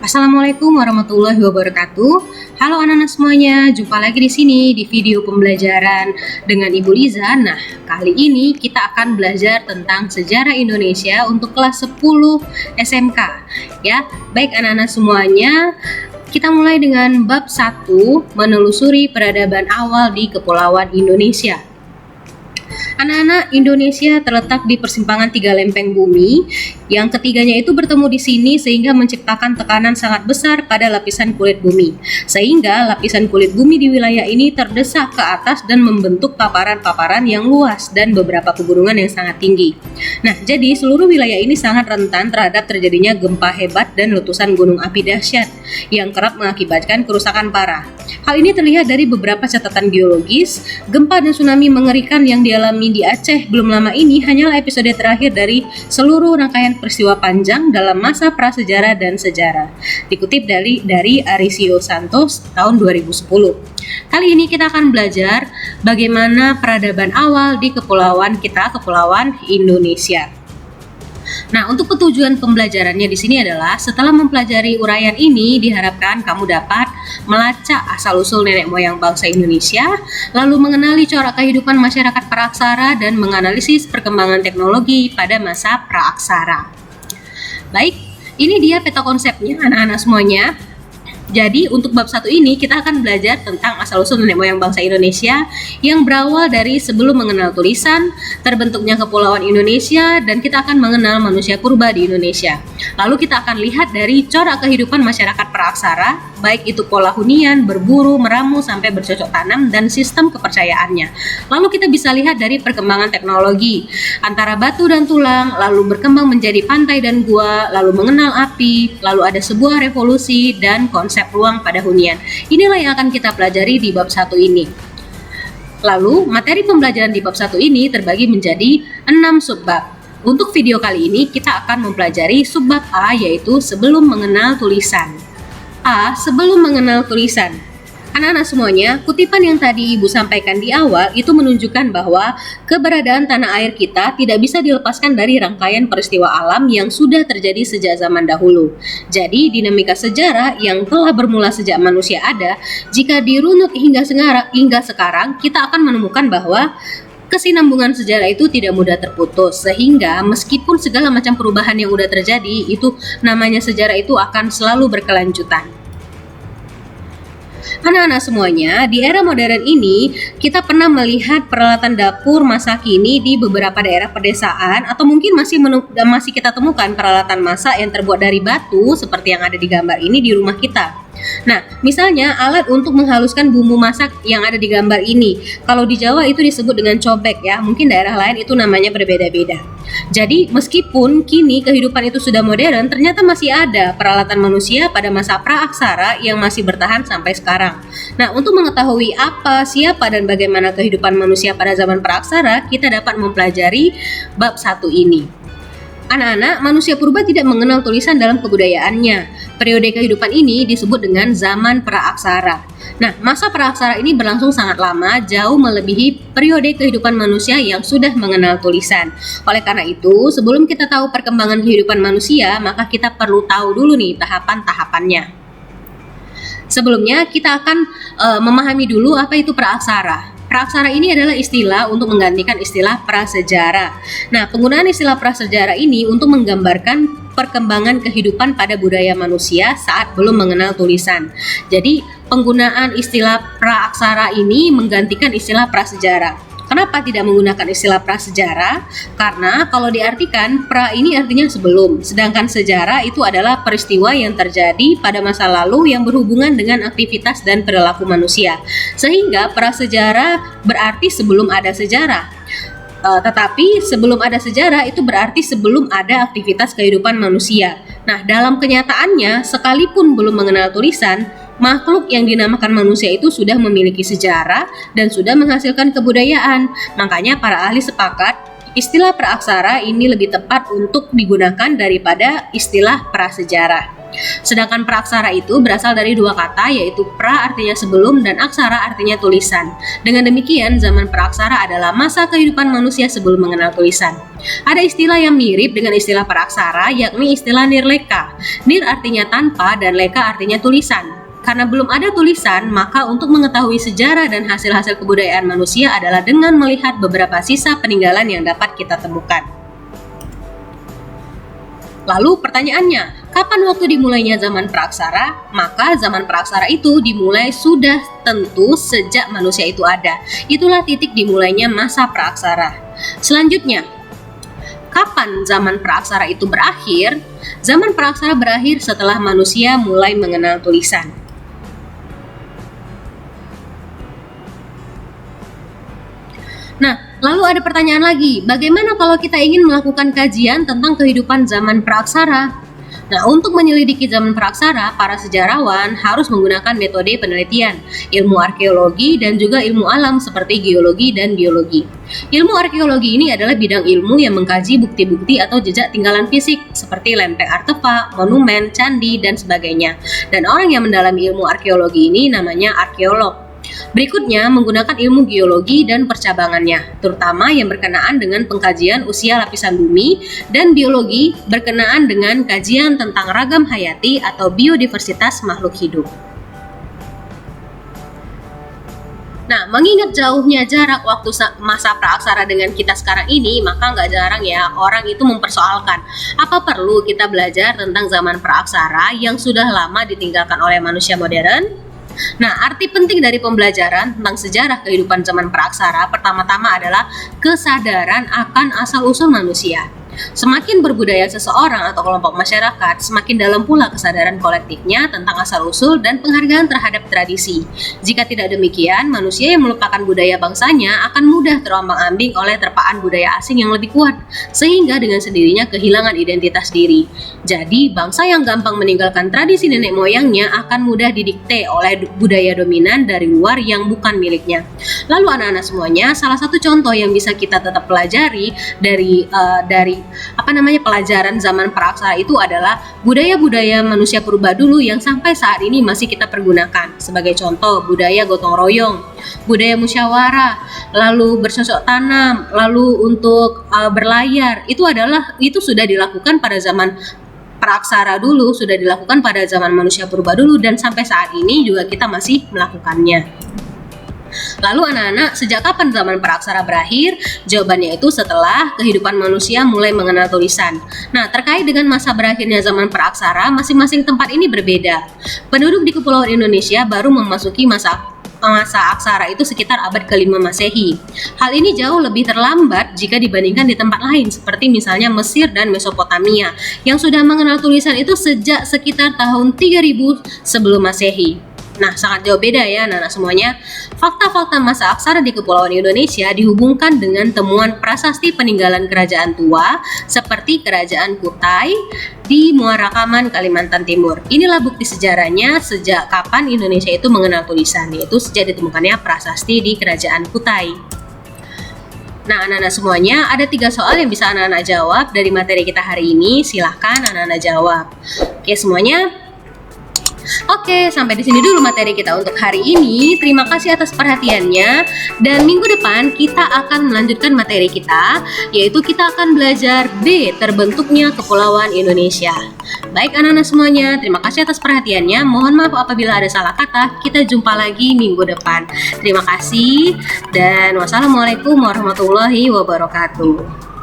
Assalamualaikum warahmatullahi wabarakatuh. Halo anak-anak semuanya, jumpa lagi di sini di video pembelajaran dengan Ibu Liza. Nah, kali ini kita akan belajar tentang sejarah Indonesia untuk kelas 10 SMK. Ya, baik anak-anak semuanya, kita mulai dengan bab 1, menelusuri peradaban awal di Kepulauan Indonesia. Anak-anak, Indonesia terletak di persimpangan 3 lempeng bumi. Yang ketiganya itu bertemu di sini sehingga menciptakan tekanan sangat besar pada lapisan kulit bumi. Sehingga lapisan kulit bumi di wilayah ini terdesak ke atas dan membentuk paparan-paparan yang luas dan beberapa pegunungan yang sangat tinggi. Nah, jadi seluruh wilayah ini sangat rentan terhadap terjadinya gempa hebat dan letusan gunung api dahsyat yang kerap mengakibatkan kerusakan parah. Hal ini terlihat dari beberapa catatan geologis. Gempa dan tsunami mengerikan yang dialami di Aceh belum lama ini hanyalah episode terakhir dari seluruh rangkaian peristiwa panjang dalam masa prasejarah dan sejarah. Dikutip dari Arisio Santos tahun 2010. Kali ini kita akan belajar bagaimana peradaban awal di Kepulauan Indonesia. Nah, untuk ketujuan pembelajarannya di sini adalah setelah mempelajari uraian ini diharapkan kamu dapat melacak asal-usul nenek moyang bangsa Indonesia, lalu mengenali corak kehidupan masyarakat praaksara dan menganalisis perkembangan teknologi pada masa praaksara. Baik, ini dia peta konsepnya anak-anak semuanya. Jadi untuk bab 1 ini kita akan belajar tentang asal-usul nenek moyang bangsa Indonesia yang berawal dari sebelum mengenal tulisan, terbentuknya Kepulauan Indonesia, dan kita akan mengenal manusia purba di Indonesia. Lalu kita akan lihat dari corak kehidupan masyarakat praaksara, baik itu pola hunian, berburu, meramu, sampai bercocok tanam, dan sistem kepercayaannya. Lalu kita bisa lihat dari perkembangan teknologi antara batu dan tulang, lalu berkembang menjadi pantai dan gua, lalu mengenal api, lalu ada sebuah revolusi dan konsep ruang pada hunian. Inilah yang akan kita pelajari di bab 1 ini. Lalu, materi pembelajaran di bab 1 ini terbagi menjadi 6 subbab. Untuk video kali ini, kita akan mempelajari subbab A, yaitu sebelum mengenal tulisan. A. Sebelum mengenal tulisan. Anak-anak semuanya, kutipan yang tadi Ibu sampaikan di awal itu menunjukkan bahwa keberadaan tanah air kita tidak bisa dilepaskan dari rangkaian peristiwa alam yang sudah terjadi sejak zaman dahulu. Jadi, dinamika sejarah yang telah bermula sejak manusia ada, jika dirunut hingga sekarang, kita akan menemukan bahwa kesinambungan sejarah itu tidak mudah terputus, sehingga meskipun segala macam perubahan yang sudah terjadi, itu namanya sejarah itu akan selalu berkelanjutan. Anak-anak semuanya, di era modern ini kita pernah melihat peralatan dapur masa kini di beberapa daerah pedesaan, atau mungkin masih kita temukan peralatan masak yang terbuat dari batu seperti yang ada di gambar ini di rumah kita. Nah, misalnya alat untuk menghaluskan bumbu masak yang ada di gambar ini. Kalau di Jawa itu disebut dengan cobek ya, mungkin daerah lain itu namanya berbeda-beda. Jadi, meskipun kini kehidupan itu sudah modern, ternyata masih ada peralatan manusia pada masa praaksara yang masih bertahan sampai sekarang. Nah, untuk mengetahui apa, siapa, dan bagaimana kehidupan manusia pada zaman praaksara, kita dapat mempelajari bab 1 ini. Anak-anak, manusia purba tidak mengenal tulisan dalam kebudayaannya. Periode kehidupan ini disebut dengan zaman praaksara. Nah, masa praaksara ini berlangsung sangat lama, jauh melebihi periode kehidupan manusia yang sudah mengenal tulisan. Oleh karena itu, sebelum kita tahu perkembangan kehidupan manusia, maka kita perlu tahu dulu nih tahapan-tahapannya. Sebelumnya, kita akan memahami dulu apa itu praaksara. Praaksara ini adalah istilah untuk menggantikan istilah prasejarah. Nah, penggunaan istilah prasejarah ini untuk menggambarkan perkembangan kehidupan pada budaya manusia saat belum mengenal tulisan. Jadi, penggunaan istilah praaksara ini menggantikan istilah prasejarah. Kenapa tidak menggunakan istilah prasejarah? Karena kalau diartikan, pra ini artinya sebelum, sedangkan sejarah itu adalah peristiwa yang terjadi pada masa lalu yang berhubungan dengan aktivitas dan perilaku manusia. Sehingga prasejarah berarti sebelum ada sejarah. Tetapi sebelum ada sejarah itu berarti sebelum ada aktivitas kehidupan manusia. Nah, dalam kenyataannya, sekalipun belum mengenal tulisan, makhluk yang dinamakan manusia itu sudah memiliki sejarah dan sudah menghasilkan kebudayaan. Makanya para ahli sepakat istilah praaksara ini lebih tepat untuk digunakan daripada istilah prasejarah. Sedangkan praaksara itu berasal dari dua kata, yaitu pra artinya sebelum dan aksara artinya tulisan. Dengan demikian, zaman praaksara adalah masa kehidupan manusia sebelum mengenal tulisan. Ada istilah yang mirip dengan istilah praaksara, yakni istilah nirleka. Nir artinya tanpa dan leka artinya tulisan. Karena belum ada tulisan, maka untuk mengetahui sejarah dan hasil-hasil kebudayaan manusia adalah dengan melihat beberapa sisa peninggalan yang dapat kita temukan. Lalu pertanyaannya, kapan waktu dimulainya zaman praaksara? Maka zaman praaksara itu dimulai sudah tentu sejak manusia itu ada. Itulah titik dimulainya masa praaksara. Selanjutnya, kapan zaman praaksara itu berakhir? Zaman praaksara berakhir setelah manusia mulai mengenal tulisan. Nah, lalu ada pertanyaan lagi, bagaimana kalau kita ingin melakukan kajian tentang kehidupan zaman praaksara? Nah, untuk menyelidiki zaman praaksara, para sejarawan harus menggunakan metode penelitian, ilmu arkeologi, dan juga ilmu alam seperti geologi dan biologi. Ilmu arkeologi ini adalah bidang ilmu yang mengkaji bukti-bukti atau jejak tinggalan fisik, seperti lempeng artefak, monumen, candi, dan sebagainya. Dan orang yang mendalami ilmu arkeologi ini namanya arkeolog. Berikutnya, menggunakan ilmu geologi dan percabangannya, terutama yang berkenaan dengan pengkajian usia lapisan bumi, dan biologi berkenaan dengan kajian tentang ragam hayati atau biodiversitas makhluk hidup. Nah, mengingat jauhnya jarak waktu masa praaksara dengan kita sekarang ini, maka nggak jarang ya orang itu mempersoalkan, apa perlu kita belajar tentang zaman praaksara yang sudah lama ditinggalkan oleh manusia modern? Nah, arti penting dari pembelajaran tentang sejarah kehidupan zaman praaksara pertama-tama adalah kesadaran akan asal-usul manusia. Semakin berbudaya seseorang atau kelompok masyarakat, semakin dalam pula kesadaran kolektifnya tentang asal-usul dan penghargaan terhadap tradisi. Jika tidak demikian, manusia yang melupakan budaya bangsanya akan mudah terombang-ambing oleh terpaan budaya asing yang lebih kuat, sehingga dengan sendirinya kehilangan identitas diri. Jadi, bangsa yang gampang meninggalkan tradisi nenek moyangnya akan mudah didikte oleh budaya dominan dari luar yang bukan miliknya. Lalu anak-anak semuanya, salah satu contoh yang bisa kita tetap pelajari dari pelajaran zaman praaksara itu adalah budaya-budaya manusia purba dulu yang sampai saat ini masih kita pergunakan. Sebagai contoh, budaya gotong royong, budaya musyawarah, lalu bercocok tanam, lalu untuk berlayar, itu sudah dilakukan pada zaman praaksara dulu, sudah dilakukan pada zaman manusia purba dulu, dan sampai saat ini juga kita masih melakukannya. Lalu anak-anak, sejak kapan zaman praaksara berakhir? Jawabannya itu setelah kehidupan manusia mulai mengenal tulisan. Nah, terkait dengan masa berakhirnya zaman praaksara, masing-masing tempat ini berbeda. Penduduk di Kepulauan Indonesia baru memasuki masa aksara itu sekitar abad ke-5 Masehi. Hal ini jauh lebih terlambat jika dibandingkan di tempat lain, seperti misalnya Mesir dan Mesopotamia, yang sudah mengenal tulisan itu sejak sekitar tahun 3000 sebelum Masehi. Nah, sangat jauh beda ya anak-anak semuanya. Fakta-fakta masa aksara di Kepulauan Indonesia dihubungkan dengan temuan prasasti peninggalan kerajaan tua seperti Kerajaan Kutai di Muara Kaman, Kalimantan Timur. Inilah bukti sejarahnya sejak kapan Indonesia itu mengenal tulisan, yaitu sejak ditemukannya prasasti di Kerajaan Kutai. Nah, anak-anak semuanya, ada 3 soal yang bisa anak-anak jawab dari materi kita hari ini. Silahkan anak-anak jawab. Oke semuanya. Oke, sampai di sini dulu materi kita untuk hari ini. Terima kasih atas perhatiannya. Dan minggu depan kita akan melanjutkan materi kita, yaitu kita akan belajar B, terbentuknya Kepulauan Indonesia. Baik anak-anak semuanya, terima kasih atas perhatiannya. Mohon maaf apabila ada salah kata. Kita jumpa lagi minggu depan. Terima kasih dan wassalamualaikum warahmatullahi wabarakatuh.